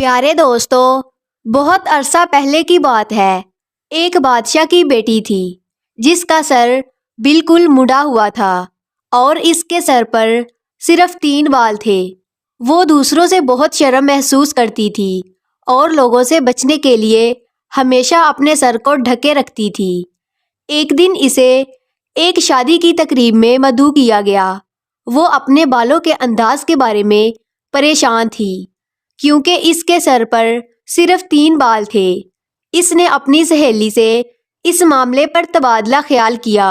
پیارے دوستو، بہت عرصہ پہلے کی بات ہے۔ ایک بادشاہ کی بیٹی تھی جس کا سر بالکل مڑا ہوا تھا اور اس کے سر پر صرف 3 بال تھے۔ وہ دوسروں سے بہت شرم محسوس کرتی تھی اور لوگوں سے بچنے کے لیے ہمیشہ اپنے سر کو ڈھکے رکھتی تھی۔ ایک دن اسے ایک شادی کی تقریب میں مدعو کیا گیا۔ وہ اپنے بالوں کے انداز کے بارے میں پریشان تھی کیونکہ اس کے سر پر صرف 3 بال تھے۔ اس نے اپنی سہیلی سے اس معاملے پر تبادلہ خیال کیا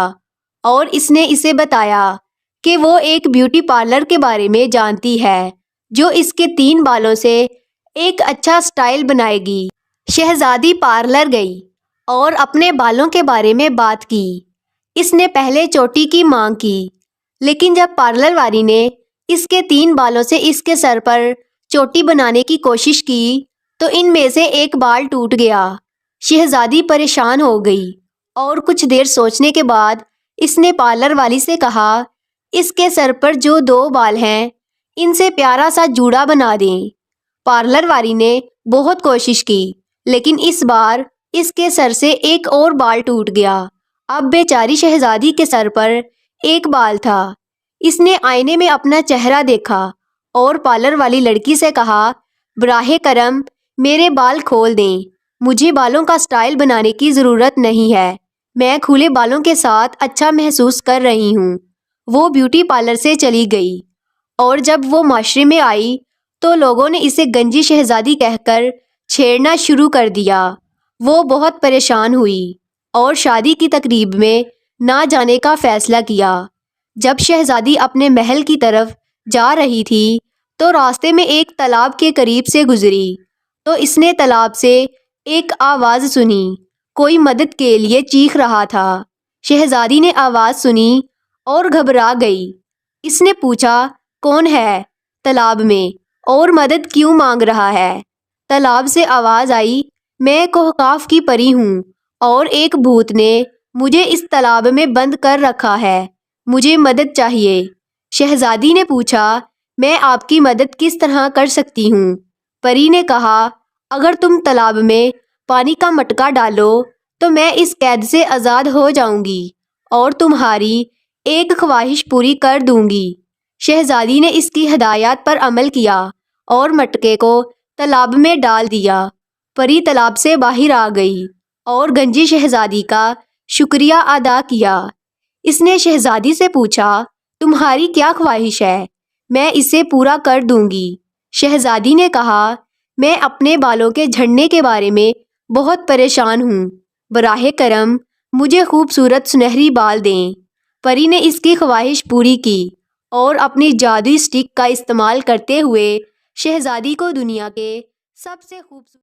اور اس نے اسے بتایا کہ وہ ایک بیوٹی پارلر کے بارے میں جانتی ہے جو اس کے 3 بالوں سے ایک اچھا سٹائل بنائے گی۔ شہزادی پارلر گئی اور اپنے بالوں کے بارے میں بات کی۔ اس نے پہلے چوٹی کی مانگ کی، لیکن جب پارلر والی نے اس کے 3 بالوں سے اس کے سر پر چوٹی بنانے کی کوشش کی تو ان میں سے ایک بال ٹوٹ گیا۔ شہزادی پریشان ہو گئی اور کچھ دیر سوچنے کے بعد اس نے پارلر والی سے کہا، اس کے سر پر جو 2 بال ہیں ان سے پیارا سا جوڑا بنا دیں۔ پارلر والی نے بہت کوشش کی لیکن اس بار اس کے سر سے ایک اور بال ٹوٹ گیا۔ اب بیچاری شہزادی کے سر پر ایک بال تھا۔ اس نے آئینے میں اپنا چہرہ دیکھا اور پارلر والی لڑکی سے کہا، براہ کرم میرے بال کھول دیں، مجھے بالوں کا سٹائل بنانے کی ضرورت نہیں ہے، میں کھلے بالوں کے ساتھ اچھا محسوس کر رہی ہوں۔ وہ بیوٹی پارلر سے چلی گئی اور جب وہ معاشرے میں آئی تو لوگوں نے اسے گنجی شہزادی کہہ کر چھیڑنا شروع کر دیا۔ وہ بہت پریشان ہوئی اور شادی کی تقریب میں نہ جانے کا فیصلہ کیا۔ جب شہزادی اپنے محل کی طرف جا رہی تھی تو راستے میں ایک تالاب کے قریب سے گزری تو اس نے تالاب سے ایک آواز سنی، کوئی مدد کے لیے چیخ رہا تھا۔ شہزادی نے آواز سنی اور گھبرا گئی۔ اس نے پوچھا، کون ہے تالاب میں اور مدد کیوں مانگ رہا ہے؟ تالاب سے آواز آئی، میں کوہقاف کی پری ہوں اور ایک بھوت نے مجھے اس تالاب میں بند کر رکھا ہے، مجھے مدد چاہیے۔ شہزادی نے پوچھا، میں آپ کی مدد کس طرح کر سکتی ہوں؟ پری نے کہا، اگر تم تالاب میں پانی کا مٹکا ڈالو تو میں اس قید سے آزاد ہو جاؤں گی اور تمہاری ایک خواہش پوری کر دوں گی۔ شہزادی نے اس کی ہدایات پر عمل کیا اور مٹکے کو تالاب میں ڈال دیا۔ پری تالاب سے باہر آ گئی اور گنجی شہزادی کا شکریہ ادا کیا۔ اس نے شہزادی سے پوچھا، تمہاری کیا خواہش ہے؟ میں اسے پورا کر دوں گی۔ شہزادی نے کہا، میں اپنے بالوں کے جھڑنے کے بارے میں بہت پریشان ہوں، براہ کرم مجھے خوبصورت سنہری بال دیں۔ پری نے اس کی خواہش پوری کی اور اپنی جادوئی سٹک کا استعمال کرتے ہوئے شہزادی کو دنیا کے سب سے خوبصورت